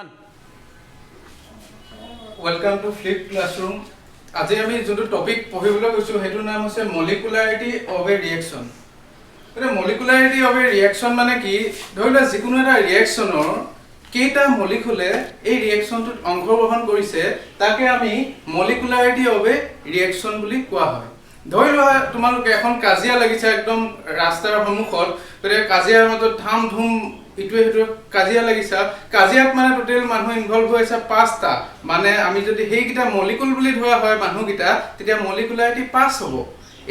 One. Welcome to Flip Classroom. আজি আমি যোনটো টপিক পঢ়িবলৈ গৈছো হেতুৰ নাম হৈছে মলিকুলাৰিটি অফ এ ৰিএকচন। মানে মলিকুলাৰিটি অফ এ ৰিএকচন মানে কি? ধৰিলা যিকোনো এটা ৰিএকচনৰ কেইটা মলিকুলে এই ৰিএকচনটোত অংশগ্ৰহণ কৰিছে তাকে আমি মলিকুলাৰিটি অফ এ ৰিএকচন বুলি কোৱা হয়। ধৰি লোৱা তোমালোকে এখন কাজিয়া লাগিছে একদম ৰাস্তাৰ সন্মুখত, গতিকে কাজিয়াৰ মাজত ধাম ধুম ইটোৱে সিটোৱে কাজিয়া লাগিছে। কাজিয়াত মানে টোটেল মানুহ ইনভলভ হৈ আছে 5টা, মানে আমি যদি সেইকেইটা মলিকুল বুলি ধৰা হয় মানুহকেইটা, তেতিয়া মলিকুলাৰিটি 5 হ'ব।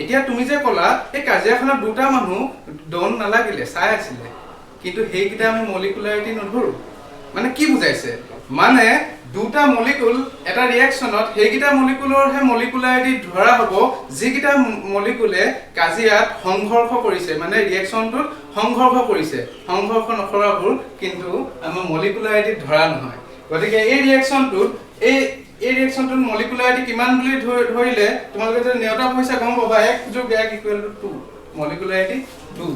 এতিয়া তুমি যে ক'লা এই কাজিয়াখনত দুটা মানুহ ডন নালাগিলে চাই আছিলে, কিন্তু সেইকেইটা আমি মলিকুলাৰিটি নধৰো। মানে কি বুজাইছে? মানে দুটা মলিকুল এটা ৰিএকচনত সেইকেইটা মলিকুলৰহে মলিকুলাৰিটি ধৰা হ'ব যিকেইটা মলিকুলে কাজিয়াত সংঘৰ্ষ কৰিছে, মানে ৰিএকচনটোত সংঘৰ্ষ কৰিছে। সংঘৰ্ষ নকৰাবোৰ কিন্তু আমাৰ মলিকুলাৰিটি ধৰা নহয়। গতিকে এই ৰিএকচনটোত মলিকুলাৰিটি কিমান বুলি ধৰিলে তোমালোকে যদি নেওতা পইচা গম পাবা 1+1=2, মলিকুলাৰিটি 2।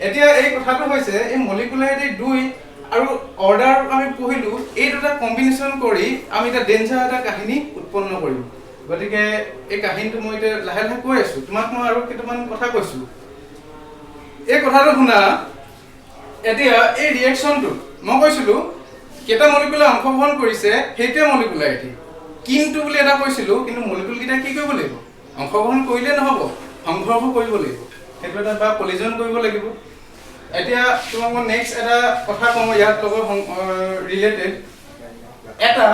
এতিয়া এই কথাটো হৈছে এই মলিকুলাৰিটি 2 আৰু অৰ্ডাৰ আমি পঢ়িলো, এই দুটা কম্বিনেশ্যন কৰি আমি এটা ডেঞ্জাৰ এটা কাহিনী উৎপন্ন কৰিম। গতিকে এই কাহিনীটো মই এতিয়া লাহে লাহে কৈ আছো, তোমাক মই আৰু কেইটামান কথা কৈছো। এই কথাটো শুনা। এতিয়া এই ৰিএকচনটো মই কৈছিলো কেইটা মলিকুলে অংশগ্ৰহণ কৰিছে সেইটোৱে মলিকুলাৰিটি, কিন্তু বুলি এটা কৈছিলো, কিন্তু মলিকুলকেইটা কি কৰিব লাগিব? অংশগ্ৰহণ কৰিলে নহ'ব, সংঘৰ্ষ কৰিব লাগিব, সেইটো এটা বা কলিজন কৰিব লাগিব। এতিয়া তোমাক মই নেক্সট এটা কথা কওঁ ইয়াত লগত ৰিলেটেড। এটা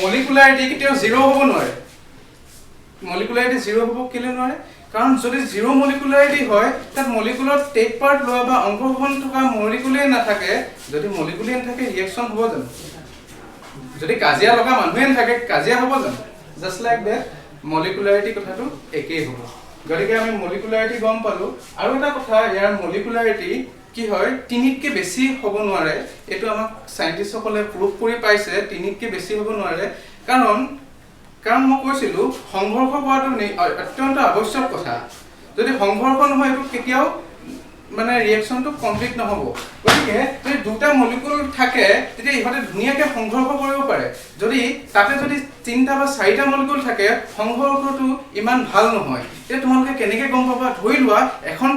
মলিকুলাৰিটি কেতিয়াও 0 হ'ব নোৱাৰে। মলিকুলাৰিটি 0 হ'ব কেলৈ নোৱাৰে? কাৰণ যদি 0 মলিকুলাৰিটি হয় তাত মলিকুলত টেক পাৰ্ট লোৱা বা অংশগ্ৰহণ থকা মলিকুলেই নাথাকে। যদি মলিকুলেই নাথাকে ৰিএকচন হ'ব জানো? যদি কাজিয়া লগা মানুহে নাথাকে কাজিয়া হ'ব জানো? জাষ্ট লাইক দেট মলিকুলাৰিটি কথাটো একেই হ'ব। গতিকে আমি মলিকুলাৰিটি গম পালো। আৰু এটা কথা, ইয়াৰ মলিকুলাৰিটি কি হয় 3তকৈ বেছি হ'ব নোৱাৰে। এইটো আমাক সাইন্টিষ্টসকলে প্ৰুভ কৰি পাইছে 3তকৈ বেছি হ'ব নোৱাৰে। কাৰণ মই কৈছিলো সংঘৰ্ষ কৰাটো অত্যন্ত আৱশ্যক কথা। যদি সংঘৰ্ষ নহয় এইটো কেতিয়াও মানে ৰিএকচনটো কমপ্লিট নহ'ব। গতিকে যদি দুটা মলিকুল থাকে তেতিয়া ইহঁতে ধুনীয়াকৈ সংঘৰ্ষ কৰিব পাৰে। যদি 3টা বা 4টা মলিকুল থাকে সংঘৰ্ষটো ইমান ভাল নহয়। এতিয়া তোমালোকে কেনেকৈ গম পাবা? ধৰি লোৱা এখন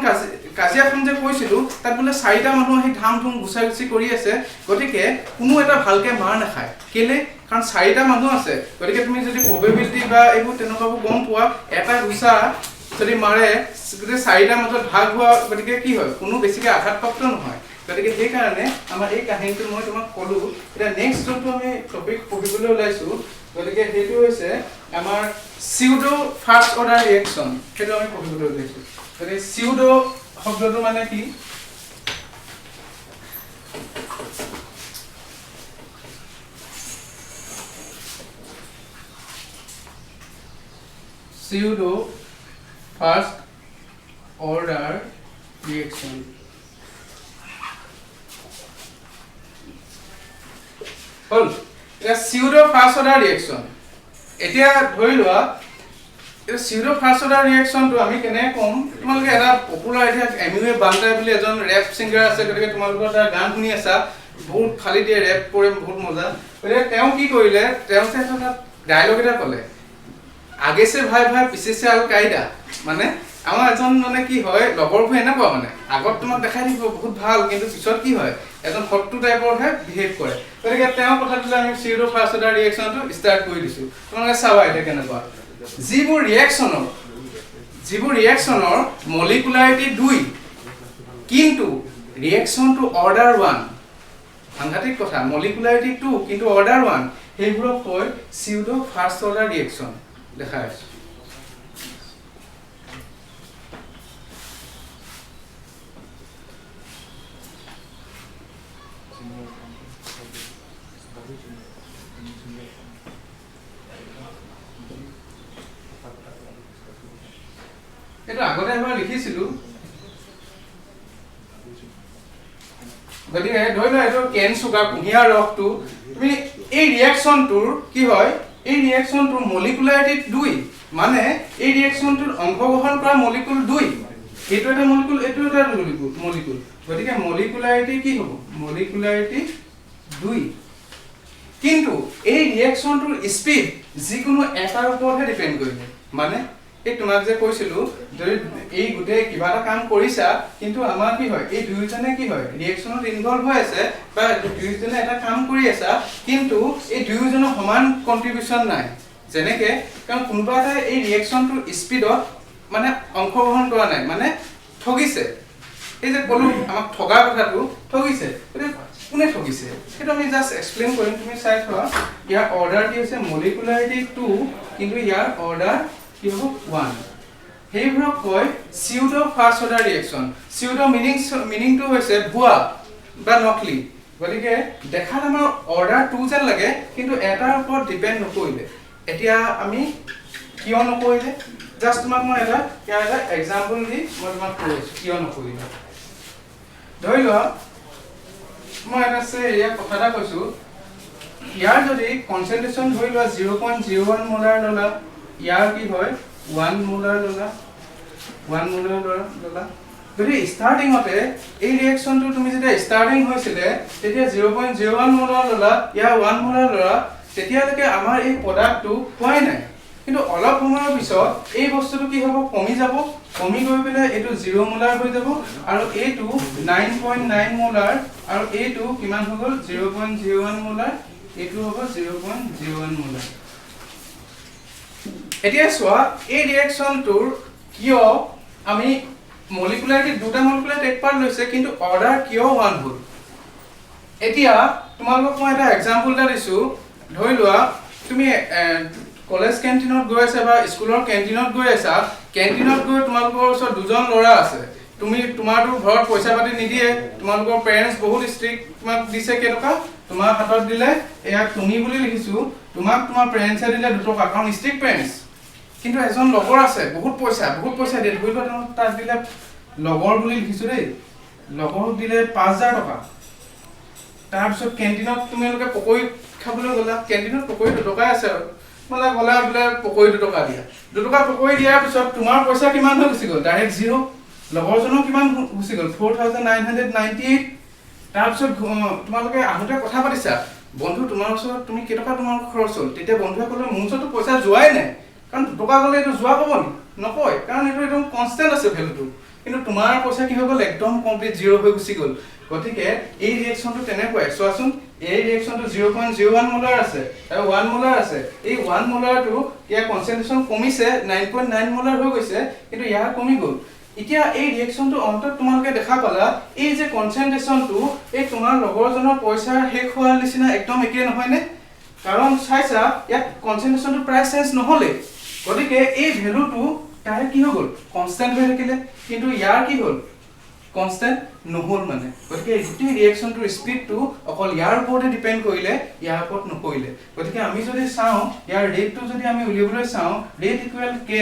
কাজিয়াখন যে কৈছিলো তাত বোলে 4টা মানুহ আহি ধাম ধুম গুচি কৰি আছে, গতিকে কোনো এটা ভালকৈ মাৰ নাখায়। কেলে? কাৰণ 4টা মানুহ আছে। গতিকে তুমি যদি প্ৰবেবিলিটি বা এইবোৰ তেনেকুৱাবোৰ গম পোৱা, এটা গুচা যদি মাৰে গতিকে 4টাৰ মাজত ভাগ হোৱা, গতিকে কি হয় কোনো বেছিকৈ আঘাতপ্ৰাপ্ত নহয়। গতিকে সেইকাৰণে আমাৰ এই কাহিনীটো মই তোমাক ক'লো। এতিয়া নেক্সট যোনটো আমি টপিক পঢ়িবলৈ ওলাইছো, গতিকে সেইটো হৈছে আমাৰ চিউডো ফাৰ্ষ্ট অৰ্ডাৰ ৰিএকচন। সেইটো আমি পঢ়িবলৈ ওলাইছো। গতিকে চিউডো শব্দটো মানে কি? Pseudo first order reaction. হল এটা pseudo first order reaction। এতিয়া ধৰি লোৱা এই pseudo first order reaction টো আমি কেনে কম? তোমালোকে এটা পপুলাৰ এতিয়া এমিৱে বান্টাই বুলি এজন ৰেপ সিঙ্গাৰ আছে, গতিকে তোমালোকৰ তাৰ গান শুনি আছা, বহুত খালি দিয়ে ৰেপ কৰে, বহুত মজা। গতিকে তেওঁ কি কৰিলে? তেওঁ এটা ডায়লগ এটা ক'লে, আগে সে ভাই ভাই পিছে সে আল কায়দা। মানে আমাৰ এজন মানে কি হয় লগৰবোৰ এনেকুৱা, মানে আগত তোমাক দেখাই দিব বহুত ভাল, কিন্তু পিছত কি হয় এজন শত্ৰু টাইপৰহে বিহেভ কৰে। গতিকে তেওঁ কথাটোলৈ আমি চিউডো ফাৰ্ষ্ট অৰ্ডাৰ ৰিএকচনটো ষ্টাৰ্ট কৰি দিছো। তোমালোকে চাবা এতিয়া কেনেকুৱা। যিবোৰ ৰিএকচনৰ মলিকুলাৰিটি 2 কিন্তু ৰিএকচনটো অৰ্ডাৰ 1, সাংঘাতিক কথা, মলিকুলাৰিটি 2 কিন্তু অৰ্ডাৰ 1, সেইবোৰক কয় চিউডো ফাৰ্ষ্ট অৰ্ডাৰ ৰিএকচন। দেখা আছে এইটো আগতে এবাৰ লিখিছিলো। গতিকে ধৰি লোৱা এইটো কেন চুগাৰ কুঁহিয়াৰ ৰসটো, তুমি এই ৰিএকচনটোৰ কি হয়, এই ৰিএকচনটোৰ মলিকুলাৰিটি 2, মানে এই ৰিএকচনটোৰ অংশগ্ৰহণ কৰা মলিকুল 2, এইটো এটা মলিকুল, এইটো এটা মলিকুল। গতিকে মলিকুলাৰিটি কি হ'ব? মলিকুলাৰিটি 2। কিন্তু এই ৰিয়েকচনটোৰ স্পীড যিকোনো এটাৰ ওপৰতহে ডিপেন্ড কৰিব মানে এই তোমাক যে কৈছিলো যদি এই গুটে কিবা এটা কাম কৰিছা কিন্তু আমাৰ কি হয় এই দুইজনে কি হয় ৰিয়েকচনত ইনভলভ হৈ আছে বা দুইজনে এটা কাম কৰি আছে কিন্তু এই দুইজনৰ সমান কন্ট্ৰিবিউশন নাই যেনেকে কাৰণ কোনোবা এটা এই ৰিয়েকচনটোৰ স্পীডত মানে অংশগ্ৰহণ কৰা নাই মানে ঠগিছে এই যে বলু আমাক ঠগাৰ কথাটো ঠগিছে কোনে ঠগিছে সেইটো আমি জাস্ট এক্সপ্লেইন কৰিম তুমি চাই থোৱা ইয়াৰ অৰ্ডাৰ কি হৈছে মলিকুলাৰিটি 2 কিন্তু ইয়াৰ অৰ্ডাৰ কি হ'ব 1 হেইবোৰক কয় pseudo first order reaction pseudo মিনিংটো হৈছে ভুৱা বা নকলি গতিকে দেখাত আমাৰ অৰ্ডাৰ 2 যেন লাগে কিন্তু এটাৰ ওপৰত ডিপেন্ড নকৰিলে এতিয়া আমি কিয় নকৰিলে জাস্ট তোমাক মই এটা এক্সাম্পল দি মই তোমাক কৈছো কিয় নকৰিলে ধৰি লোৱা মই এটা কথা এটা কৈছো ইয়াৰ যদি কনসেন্ট্ৰেচন ধৰি লোৱা 0.01 মোলাৰ ললা ইয়াৰ কি হয় 1 মোলাৰ ললা যদি স্টাৰ্টিংতে এই ৰিয়েকচনটো তুমি যেতিয়া স্টাৰ্টিং হৈছিলে তেতিয়া 0.01 মোলাৰ ললা ইয়াৰ 1 মোলাৰ ললা তেতিয়ালৈকে আমাৰ এই প্ৰডাক্টটো হোৱাই নাই কিন্তু অলপ সময়ৰ পিছত এই বস্তুটো কি হ'ব কমি যাব কমি গৈ পেলে এটো 0 মোলাৰ হৈ যাব আৰু এটো 9.9 মোলাৰ আৰু এটো কিমান হৈ গল 0.01 মোলাৰ এটো হ'ব 0.01 মোলাৰ এতিয়া সোৱা এই ৰিয়েকচনটোৰ কিয় আমি মলিকুলাৰিটি দুটা মলিকুলাৰিটি একপাৰ্ট লৈছে কিন্তু অৰ্ডাৰ কিয় 1 হ'ল এতিয়া তোমালোকক মই এটা এক্সাম্পল এটা দিছো ধৰি লোৱা তুমি কলেজ কেন্টিনত গৈ আছে বা স্কুলৰ কেন্টিনত গৈ আছা কেন্টিনত গৈ তোমালোকৰ ওচৰত দুজন ল'ৰা আছে তুমি তোমাৰটো ঘৰত পইচা পাতি নিদিয়ে তোমালোকৰ পেৰেন্টস বহুত ষ্ট্ৰিক্ট তোমাক দিছে কেটকা তোমাৰ হাতত দিলে এয়া তুমি বুলি লিখিছো তোমাক তোমাৰ পেৰেন্টসে দিলে 2 টকা কাৰণ ষ্ট্ৰিক্ট পেৰেন্টস কিন্তু এজন লগৰ আছে বহুত পইচা দিয়ে ধৰি লোৱা তাক দিলে লগৰ বুলি লিখিছো দেই লগৰ দিলে 5000 টকা তাৰপিছত কেন্টিনত তুমি লোকে পকৰি খাবলৈ গলা কেন্টিনত পকৰি 2 টকা আছে আৰু মানে গলা বলে পকৰি 2 টকা দিয়া 2 টকা পকৰি দিয়াৰ পিছত তোমাৰ পইচা কিমান হৈ গৈছিল ডাইৰেক্ট 0 লগৰজনৰ কিমান হৈছিল 4998 তাৰপিছত তোমালোকে আহোতে কথা পাতিছা বন্ধু তোমাৰ ওচৰত তুমি কেই টকা তোমাৰ খৰচ হ'ল তেতিয়া বন্ধুৱে ক'লে মোৰ ওচৰতো পইচা যোৱাই নাই কাৰণ 2 টকা গলে এটো যোৱা হ'ব নকয় কাৰণ এটো একদম কনস্ট্যান্ট আছে ভ্যালুটো কিন্তু তোমাৰ পইচা কি হৈ গ'ল একদম কমপ্লিট 0 হৈ গুচি গ'ল গতিকে এই ৰিয়েকচনটো তেনেকৈ চোৱাচোন এই ৰিয়েকচনটো 0.01 মোলাৰ আছে আৰু 1 মোলাৰ আছে এই 1 মোলাৰটো ইয়াৰ কনসেন্ট্ৰেচন কমিছে 9.9 মোলাৰ হৈ গৈছে কিন্তু ইয়াৰ কমি গ'ল এতিয়া এই ৰিয়েকচনটো অন্তত তোমালোকে দেখা পালা এই যে কনসেন্ট্ৰেচনটো এই তোমাৰ লগৰজনৰ পইচা শেষ হোৱাৰ নিচিনা একদম একে নহয় নে কাৰণ চাইছা ইয়াত কনসেন্ট্ৰেচনটো প্ৰায় চেঞ্জ নহলে গতিকে এই ভ্যালুটো তাৰে কি হৈ গ'ল কনস্ট্যান্ট হৈ থাকিলে কিন্তু ইয়াৰ কি হ'ল কনস্ট্যান্ট নহল মানে গতিকে এই ৰিয়েকচনটোৰ স্পীডটো অকল ইয়াৰ ওপৰতে ডিপেন্ড কৰিলে ইয়াৰ ওপৰত নকৰিলে গতিকে আমি যদি চাও ইয়াৰ ৰেটটো যদি আমি উলিয়াবলৈ চাও rate equal k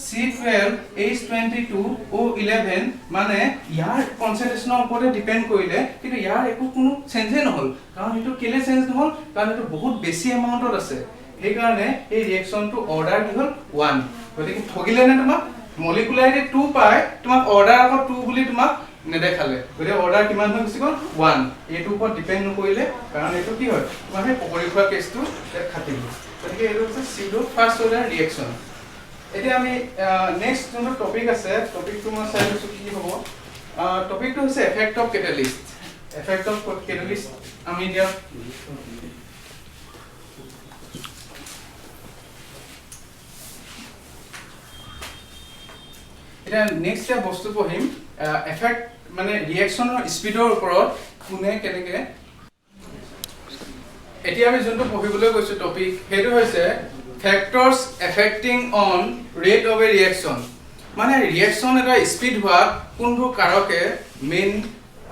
C12 H22 O11 মানে ইয়াৰ কনসেন্ট্ৰেচনৰ ওপৰতে ডিপেন্ড কৰিলে কিন্তু ইয়াৰ একো কোনো চেঞ্জে নহল কাৰণ এটো কেলে চেঞ্জ নহল কাৰণ এটো বহুত বেছি এমাউন্টত আছে সেই কাৰণে এই ৰিয়েকচনটো অৰ্ডাৰ কি হ'ল 1 গতিকে ঠগিলে নে তোমাক মলিকুলাৰিটি 2 পাই তোমাক অৰ্ডাৰ আকৌ 2 বুলি তোমাক নেদেখালে গতিকে অৰ্ডাৰ কিমান হৈ গৈছিল 1 এটো ওপৰত ডিপেন্ড নকৰিলে কাৰণ এটো কি হয় তোমাৰ সেই পকৰি খোৱা কেছটো এক খাটিল গতিকে এটো হৈছে সিউডো ফাৰ্স্ট অৰ্ডাৰ ৰিয়েকচন এতিয়া আমি নেক্সট যোনটো টপিক আছে টপিকটো মই চাই লৈছো কি হ'ব টপিকটো হৈছে এফেক্ট অফ কেটালিষ্ট আমি দিয়া এটা নেক্সট বস্তু পঢ়িম এফেক্ট মানে ৰিয়েকচনৰ স্পীডৰ ওপৰত কোনে কেনেকে এতিয়া আমি যোনটো পঢ়িবলৈ গৈছো টপিক হেতু হৈছে factors affecting on rate of a reaction মানে ৰিয়েকচন এটা স্পীড হোৱা কোনটো কাৰকে মেইন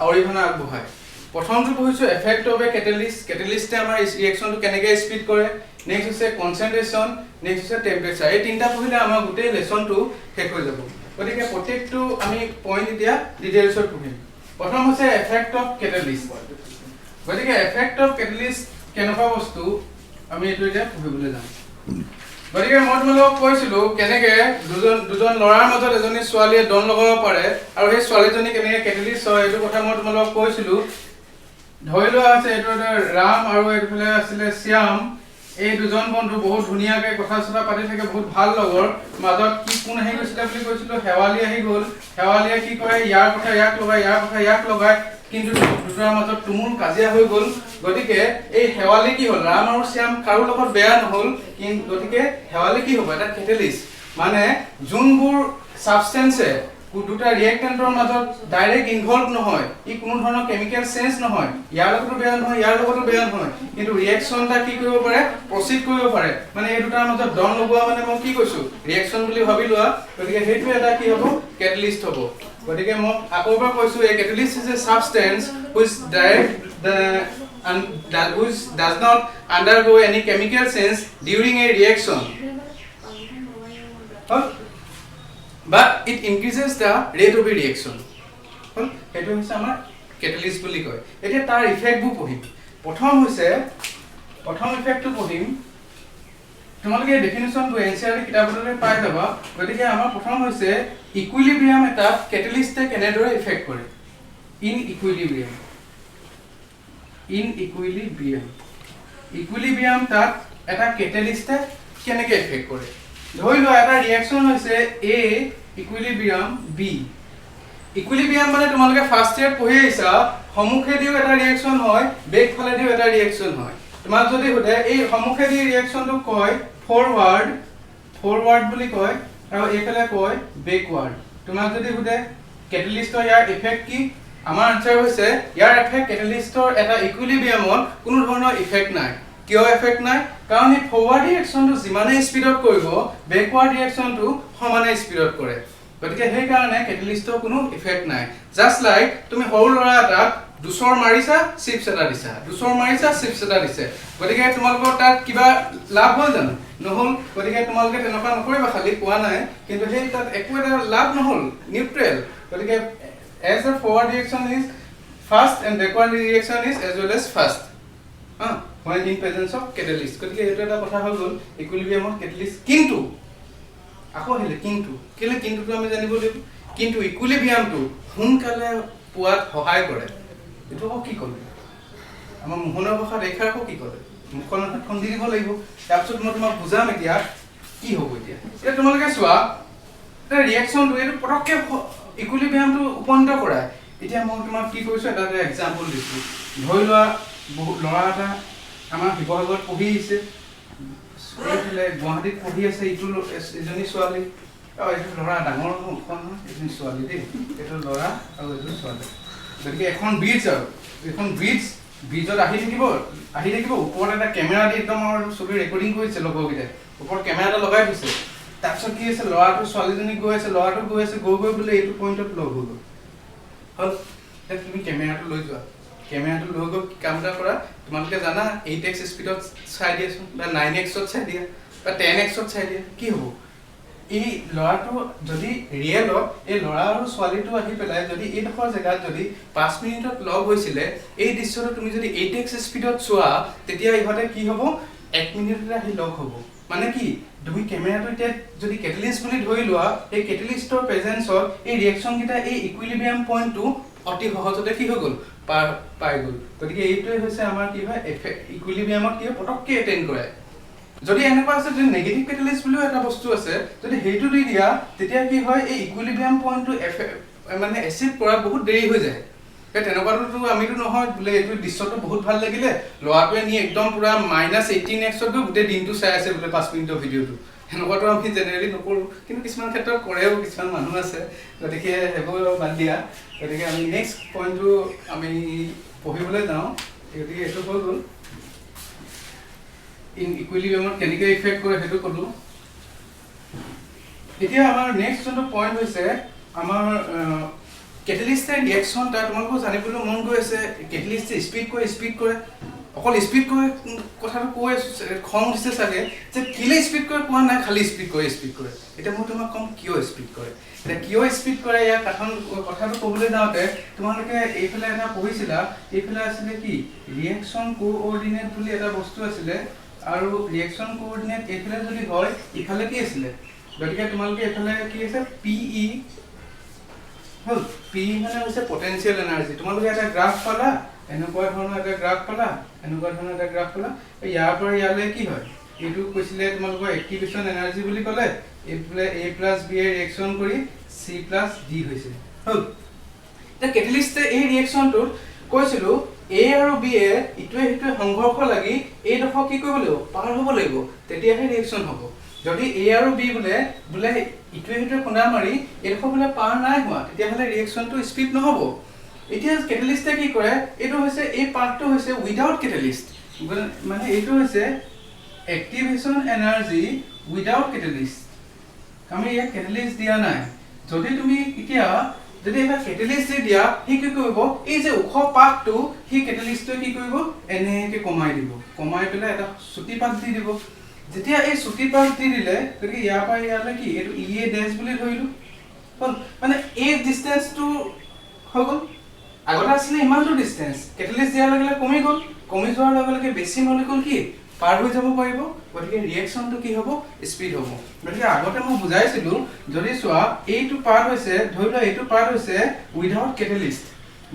অৰিহণা আগবঢ়ায় প্ৰথমটো পঢ়িছো এফেক্ট অফ এ কেটালিষ্টে আমাৰ ৰিয়েকচনটো কেনেকে স্পীড কৰে নেক্সট হৈছে কনসেন্ট্ৰেচন নেক্সট হৈছে টেম্পাৰেচাৰ এই তিনটা পঢ়িলে আমাৰ গোটেই লেসনটো শেষ হৈ যাব গতিকে প্ৰত্যেকটো আমি পইণ্ট এতিয়া ডিটেইলছত পঢ়িম প্ৰথম হৈছে এফেক্ট অফ কেটালিষ্ট গতিকে এফেক্ট অফ কেটালিষ্ট কেনেকুৱা বস্তু আমি এটো এতিয়া পঢ়িবলৈ যাম গতিকে মই তোমালোকক কৈছিলো কেনেকে দুজন লৰাৰ মাজত এজনী ছোৱালীয়ে দন লগাব পাৰে আৰু সেই ছোৱালীজনী কেনেকে কেটালিষ্ট হয় এইটো কথা মই তোমালোকক কৈছিলো ধৰি লোৱা আছে এইটো ৰাম আৰু এইফালে আছিলে শ্যাম, এই দুজন বন্ধু বহুত ধুনীয়াকে কথা চথা পাতি থাকে, বহুত ভাল লগৰ। মাজত কি কোন আহি গৈছিলে বুলি কৈছিলো, শেৱালি আহি গ'ল। শেৱালিয়ে কি কৰে, ইয়াৰ কথা ইয়াক লগাই, ইয়াৰ কথা ইয়াক লগাই, কিন্তু দুটাৰ মাজত তুমুল কাজিয়া হৈ গ'ল। গতিকে এই শেৱালি কি হ'ল, ৰাম আৰু শ্যাম কাৰো লগত বেয়া নহ'ল, কিন্তু গতিকে শেৱালি কি হ'ব, এটা কেটেলিষ্ট, মানে যোনবোৰ সাবষ্টেন্সে দুটা ৰিয়েক্টেন্টৰ মাজত ডাইৰেক্ট ইনভলভ নহয়, ই কোনো ধৰণৰ কেমিকেল চেঞ্জ নহয়, ইয়াৰ লগতো বেয়া নহয়, ইয়াৰ লগতো বেয়া নহয়, কিন্তু ৰিয়েকশ্যনটা কি কৰিব পাৰে, প্ৰচিড কৰিব পাৰে। মানে এই দুটাৰ মাজত ডন লগোৱা মানে মই কি কৈছো, ৰিয়েকশ্যন বুলি ভাবি লোৱা। গতিকে সেইটো এটা কি হ'ব, কেটেলিষ্ট হ'ব। গতিকে মই আকৌ এবাৰ কৈছো, এই catalyst is a substance which which does not undergo any chemical change during a reaction, but it increases the rate of a reaction. সেইটো হৈছে আমাৰ কেটেলিষ্ট বুলি কয়। এতিয়া তাৰ ইফেক্টবোৰ পঢ়িম। প্ৰথম ইফেক্টটো পঢ়িম, তোমালোকে ডেফিনেশ্যনটো এনচিআৰটি কিতাপতে পাই যাবা। গতিকে আমাৰ প্ৰথম হৈছে ইকুইলিব্ৰিয়াম এটা কেটেলিষ্টে কেনেদৰে ইফেক্ট কৰে। ইকুইলিব্ৰিয়াম তাত এটা কেটেলিষ্টে কেনেকৈ ইফেক্ট কৰে। ধৰি লোৱা এটা ৰিয়েকশ্যন হৈছে A ইকুইলিব্ৰিয়াম B। ইকুইলিব্ৰিয়াম মানে তোমালোকে ফাৰ্ষ্ট ইয়াৰ পঢ়ি আহিছা, সন্মুখেদিও এটা ৰিয়েকশ্যন হয়, বেক ফালেদিও এটা ৰিয়েকশ্যন হয়। তোমাক যদি সোধে এই সন্মুখেদি ৰিয়েকশ্যনটো কয় ফৰৱাৰ্ড বুলি কয়, আৰু এইফালে কয় বেকৱাৰ্ড। তোমাক যদি সোধে কেটেলিষ্টৰ ইয়াৰ ইফেক্ট কি, আমাৰ আনসাৰ হৈছে ইয়াৰ এফেক্ট কেটেলিষ্টৰ এটা ইকুইলিব্ৰিয়ামত কোনো ধৰণৰ ইফেক্ট নাই। কিয় এফেক্ট নাই, কাৰণ এই ফৰৱাৰ্ড ৰিয়েকশ্যনটো যিমানে স্পীডত কৰিব, বেকৱাৰ্ড ৰিয়েকশ্যনটো সমানে স্পীডত কৰে। গতিকে সেইকাৰণে কেটেলিষ্টৰ কোনো ইফেক্ট নাই। জাষ্ট লাইক তুমি সৰু ল'ৰা এটাক দুচৰ মাৰিছা, চিপছ এটা দিছা, দুচৰ মাৰিছা, চিপছ এটা দিছে। গতিকে তোমালোকৰ তাত কিবা লাভ হ'ল জানো, নহ'ল। গতিকে তোমালোকে তেনেকুৱা নকৰিবা, খালি কোৱা নাই, কিন্তু সেই তাত একো এটা লাভ নহ'ল, নিউট্ৰেল। গতিকে as the forward reaction is fast and backward reaction is as well as fast when in presence of catalyst. গতিকে এইটো এটা কথা হৈ গ'ল ইকুইলিব্ৰিয়ামত কেটেলিষ্ট। কিন্তু আকৌ আহিলে কিন্তু, কেলে কিন্তুটো আমি জানিব লাগিব। কিন্তু ইকুইলিব্ৰিয়ামটো সোনকালে পোৱাত সহায় কৰে। এইটো আকৌ কি ক'লে, আমাৰ মোহনৰ ভাষাত ৰেখাৰ আকৌ কি ক'লে, মুখখনত খন্দি দিব লাগিব। তাৰপিছত মই তোমাক বুজাম এতিয়া কি হ'ব। এতিয়া তোমালোকে চোৱা, এটা ৰিয়েকশ্যনটো এইটো পটককৈ ইকুইলিব্ৰিয়ামটো উপনীত কৰায়। এতিয়া মই তোমাক কি কৰিছোঁ, এটা এক্সাম্পল দিছোঁ। ধৰি লোৱা বহুত ল'ৰা এটা আমাৰ শিৱসাগৰত পঢ়ি আহিছে, এইফালে গুৱাহাটীত পঢ়ি আছে, এজনী ছোৱালী, এইটো ল'ৰা ডাঙৰ ওখ নহয়, এজনী ছোৱালী দেই, এইটো ল'ৰা আৰু এইটো ছোৱালী। গতিকে এখন ব্ৰিজ, আৰু এইখন ব্ৰিজত আহি থাকিব, ওপৰত এটা কেমেৰা দি একদম আৰু ছবি ৰেকৰ্ডিং কৰিছে লগৰকেইটাই, ওপৰত কেমেৰা এটা লগাই থৈছে। তাৰপিছত কি হৈছে, ল'ৰাটো ছোৱালীজনী গৈ আছে, ল'ৰাটো গৈ আছে, গৈ বোলে এইটো পইণ্টত লগ হৈ গ'ল। হ'ল, তুমি কেমেৰাটো লৈ যোৱা, কেমেৰাটো লৈ গৈ কাম এটা কৰা, তোমালোকে জানা 8x স্পীডত চাই দিয়াচোন, বা 9xত চাই দিয়া, বা 10xত চাই দিয়া, কি হ'ব। এই ল'ৰাটো যদি ৰিয়েলত এই ল'ৰা আৰু ছোৱালীটো আহি পেলাই যদি এইডোখৰ জেগাত যদি 5 মিনিটত লগ হৈছিলে, এই দৃশ্যটো তুমি যদি 8x স্পীডত চোৱা, তেতিয়া ইহঁতে কি হ'ব, 1 মিনিটতে আহি লগ হ'ব। মানে কি, তুমি কেমেৰাটো এতিয়া যদি কেটেলিষ্ট বুলি ধৰি লোৱা, এই কেটেলিষ্টৰ প্ৰেজেন্সত এই ৰিয়েকশ্যনকেইটা এই ইকুইলিব্ৰিয়াম পইণ্টটো অতি সহজতে কি হৈ গ'ল, পাই গ'ল। গতিকে এইটোৱে হৈছে আমাৰ কি হয়, ইকুইলিব্ৰিয়ামত কি হয়, পটককৈ এটেইন কৰে। যদি এনেকুৱা আছে যে নেগেটিভ কেটেলিষ্ট বুলিও এটা বস্তু আছে, যদি সেইটো দি দিয়া, তেতিয়া কি হয়, এই ইকুইলিব্ৰিয়াম পইণ্টটো মানে এচিভ কৰা বহুত দেৰি হৈ যায়। তেনেকুৱাতো আমিতো নহয় বোলে এইটো দৃশ্যটো বহুত ভাল লাগিলে, ল'ৰাটোৱে নি একদম পুৰা -18xত গৈ গোটেই দিনটো চাই আছে বোলে 5 মিনিটৰ ভিডিঅ'টো, সেনেকুৱাটো আমি জেনেৰেলি নকৰোঁ। কিন্তু কিছুমান ক্ষেত্ৰত কৰেও, কিছুমান মানুহ আছে। গতিকে সেইবোৰ বাদ দিয়া। গতিকে আমি নেক্সট পইণ্টটো আমি পঢ়িবলৈ যাওঁ। গতিকে এইটো হৈ গ'ল ইকুইলিব্ৰিয়ামত কেনেকৈ ইফেক্ট কৰে, সেইটো ক'লোঁ। এতিয়া আমাৰ নেক্সট যোনটো পইণ্ট হৈছে আমাৰ কেটেলিষ্টে ৰিয়েকশ্যন। তাৰ তোমালোকেও জানিবলৈ মন গৈ আছে, কেটেলিষ্টে স্পীড কৰে, অকল স্পীড কৰে কথাটো কৈ খং উঠিছে চাগে যে কেলে স্পীড কৰে কোৱা নাই, খালি স্পীড কৰে। এতিয়া মই তোমাক ক'ম কিয় স্পীড কৰে। এতিয়া কিয় স্পীড কৰে, ইয়াৰ কথাটো ক'বলৈ যাওঁতে তোমালোকে এইফালে এটা পঢ়িছিলা, এইফালে আছিলে কি, ৰিয়েকশ্যন কোঅৰ্ডিনেট বুলি এটা বস্তু আছিলে, আৰু ৰিয়েকশ্যন কোঅৰ্ডিনেট এইফালে যদি হয়, ইফালে কি আছিলে। গতিকে তোমালোকে এইফালে কি আছে, PE হ'ল। P মানে হৈছে পটেনচিয়েল এনাৰ্জি। তোমালোকে এটা গ্ৰাফ পালা, এনেকুৱা ধৰণৰ এটা গ্ৰাফ পালা, এনেকুৱা ধৰণৰ এটা গ্ৰাফ পালা। ইয়াৰ পৰা ইয়ালৈ কি হয়, এইটো কৈছিলে তোমালোকৰ এক্টিভেশ্যন এনাৰ্জি বুলি ক'লে, এইফালে A plus B A reaction কৰি C প্লাছ D হৈছে। হ'ল, এতিয়া কেটেলিষ্টে এই ৰিয়েকশ্যনটোত কৈছিলোঁ A আৰু B এ ইটোৱে সিটোৱে সংঘৰ্ষ লাগি এইডোখৰ কি কৰিব লাগিব, পাৰ হ'ব লাগিব, তেতিয়াহে ৰিয়েকশ্যন হ'ব। যদি A আৰু B বোলে ইটোৱে সিটোৱে খুন্দা মাৰি এইডোখৰ বোলে পাৰ নাই হোৱা, তেতিয়াহ'লে ৰিয়েকশ্যনটো স্পীড নহ'ব। এতিয়া কেটেলিষ্টে কি কৰে, এইটো হৈছে এই পাৰ্টটো হৈছে উইদাউট কেটেলিষ্ট, মানে এইটো হৈছে এক্টিভেশ্যন এনাৰ্জি উইদাউট কেটেলিষ্ট। আমি ইয়াক কেটেলিষ্ট দিয়া নাই। যদি তুমি এতিয়া যদি এটা কেটেলিষ্ট দি দিয়া, সি কি কৰিব, এই যে ওখ পাতটো সি কেটেলিষ্টটোৱে কি কৰিব, এনেকৈ কমাই দিব, কমাই পেলাই এটা চুটি পাত দি দিব। যেতিয়া এই চুটি পাত দি দিলে, গতিকে ইয়াৰ পৰা ইয়ালৈ কি এইটো EA ডেছ বুলি ধৰিলোঁ। হ'ল, মানে এই ডিষ্টেঞ্চটো হৈ গ'ল। আগতে আছিলে ইমানটো ডিষ্টেঞ্চ, কেটেলিষ্ট দিয়াৰ লগে লগে কমি গ'ল, কমি যোৱাৰ লগে লগে বেছি মলিকুল কি পাৰ হৈ যাব পাৰিব, গতিকে ৰিয়েকশ্যনটো কি হ'ব, স্পীড হ'ব। গতিকে আগতে মই বুজাইছিলোঁ, যদি চোৱা এইটো পাৰ্ট হৈছে, ধৰি লোৱা এইটো পাৰ্ট হৈছে উইদাউট কেটেলিষ্ট।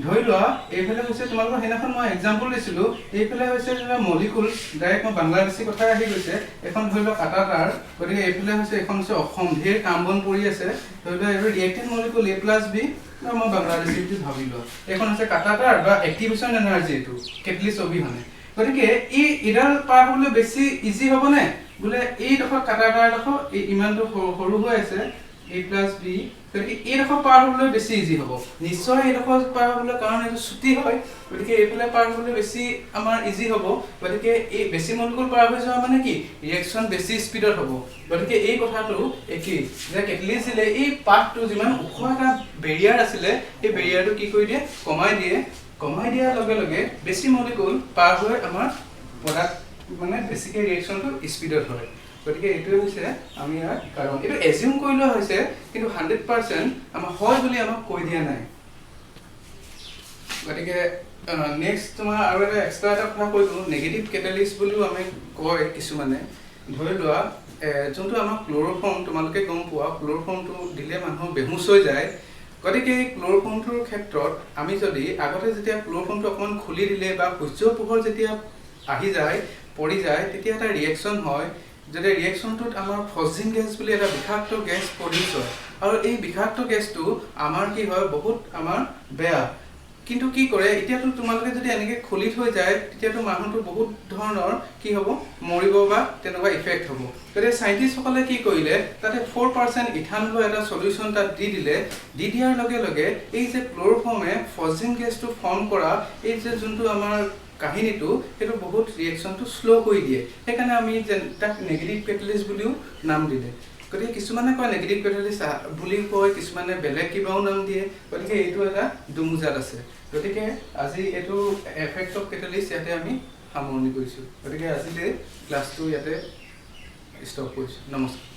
ধৰি লোৱা এইফালে হৈছে তোমালোকৰ সেইদিনাখন মই এক্সাম্পল দিছিলোঁ, এইফালে হৈছে মলিকুল, ডাইৰেক্ট মই বাংলাদেশী কথাই আহি গৈছে, এখন ধৰি লোৱা কাটা তাৰ, গতিকে এইফালে হৈছে এখন হৈছে অসম, ধেৰ কাম বন কৰি আছে, ধৰি লোৱা এইবোৰ reactive molecule A plus B, মই বাংলাদেশী বুলি ভাবি লোৱা, এইখন হৈছে কাটা তাৰ বা এক্টিভেশ্যন এনাৰ্জি, এইটো কেটেলিষ্ট অবিহনে। গতিকে ইডাল পাৰ হ'বলৈ বেছি ইজি হ'বনে, বোলে এইডোখৰ কাটা তাৰডোখৰ ইমানটো সৰু হৈ আছে A প্লাছ B, গতিকে এইডোখৰ পাৰ হ'বলৈ বেছি ইজি হ'ব। নিশ্চয় এইডোখৰ পাৰ হ'বলৈ, কাৰণ এইটো ছুটি হয়, গতিকে এইফালে পাৰ হ'বলৈ বেছি আমাৰ ইজি হ'ব। গতিকে এই বেছি মলিকুল পাৰ হৈ যোৱা মানে কি, ৰিয়েকশ্যন বেছি স্পীডত হ'ব। গতিকে এই কথাটো একেই, যে কেটেলিষ্ট দিলে এই পাথটো যিমান ওখ এটা বেৰিয়াৰ আছিলে, সেই বেৰিয়াৰটো কি কৰি দিয়ে, কমাই দিয়ে। কমাই দিয়াৰ লগে লগে বেছি মলিকুল পাৰ হৈ আমাৰ প্ৰডাক্ট মানে বেছিকৈ ৰিয়েকশ্যনটো স্পীডত হয়। গতিকে এইটোৱে হৈছে আমি ইয়াৰ কাৰণ। এইটো এজিউম কৰি লোৱা হৈছে, কিন্তু 100% আমাৰ হয় বুলি আমাক কৈ দিয়া নাই। গতিকে নেক্সট তোমাৰ আৰু এটা এক্সট্ৰা এটা কথা কৈ দিওঁ, নেগেটিভ কেটেলিষ্ট বুলিও আমি কয় কিছুমানে। ধৰি লোৱা যোনটো আমাৰ ক্ল'ৰ'ফৰ্ম, তোমালোকে গম পোৱা, ক্ল'ৰ'ফৰ্মটো দিলে মানুহ বেহুচ হৈ যায়। গতিকে এই ক্ল'ৰ'ফৰ্মটোৰ ক্ষেত্ৰত আমি যদি আগতে যেতিয়া ক্ল'ৰ'ফৰ্মটো অকণমান খুলি দিলে বা সূৰ্যৰ পোহৰ যেতিয়া আহি যায়, পৰি যায়, তেতিয়া এটা ৰিয়েকশ্যন হয়। যদি ৰিয়েকশ্যনটোত আমাৰ ফছজিন গেছ বুলি এটা বিষাক্ত গেছ প্ৰডিউচ হয়, আৰু এই বিষাক্ত গেছটো আমাৰ কি হয়, বহুত আমাৰ বেয়া। কিন্তু কি কৰে, এতিয়াতো তোমালোকে যদি এনেকৈ খুলি থৈ যায়, তেতিয়াতো মানুহটো বহুত ধৰণৰ কি হ'ব, মৰিব বা তেনেকুৱা ইফেক্ট হ'ব। গতিকে চাইণ্টিষ্টসকলে কি কৰিলে, তাতে 4% ইথানলৰ এটা চলিউশ্যন তাত দি দিলে। দি দিয়াৰ লগে লগে এই যে ক্ল'ৰ'ফৰ্মে ফছজিন গেছটো ফৰ্ম কৰা এই যে যোনটো আমাৰ কাহিনীটো, সেইটো বহুত ৰিয়েকশ্যনটো শ্ল' কৰি দিয়ে। সেইকাৰণে আমি তাক নেগেটিভ কেটেলিষ্ট বুলিও নাম দিলে। গতিকে কিছুমানে কয় নেগেটিভ কেটেলিষ্ট বুলি কয়, কিছুমানে বেলেগ কিবাও নাম দিয়ে। গতিকে এইটো এটা দুমোজাত আছে। গতিকে আজি এইটো এফেক্ট অফ কেটেলিষ্ট ইয়াতে আমি সামৰণি কৰিছোঁ। গতিকে আজিলৈ ক্লাছটো ইয়াতে ষ্টপ কৰিছোঁ। নমস্কাৰ।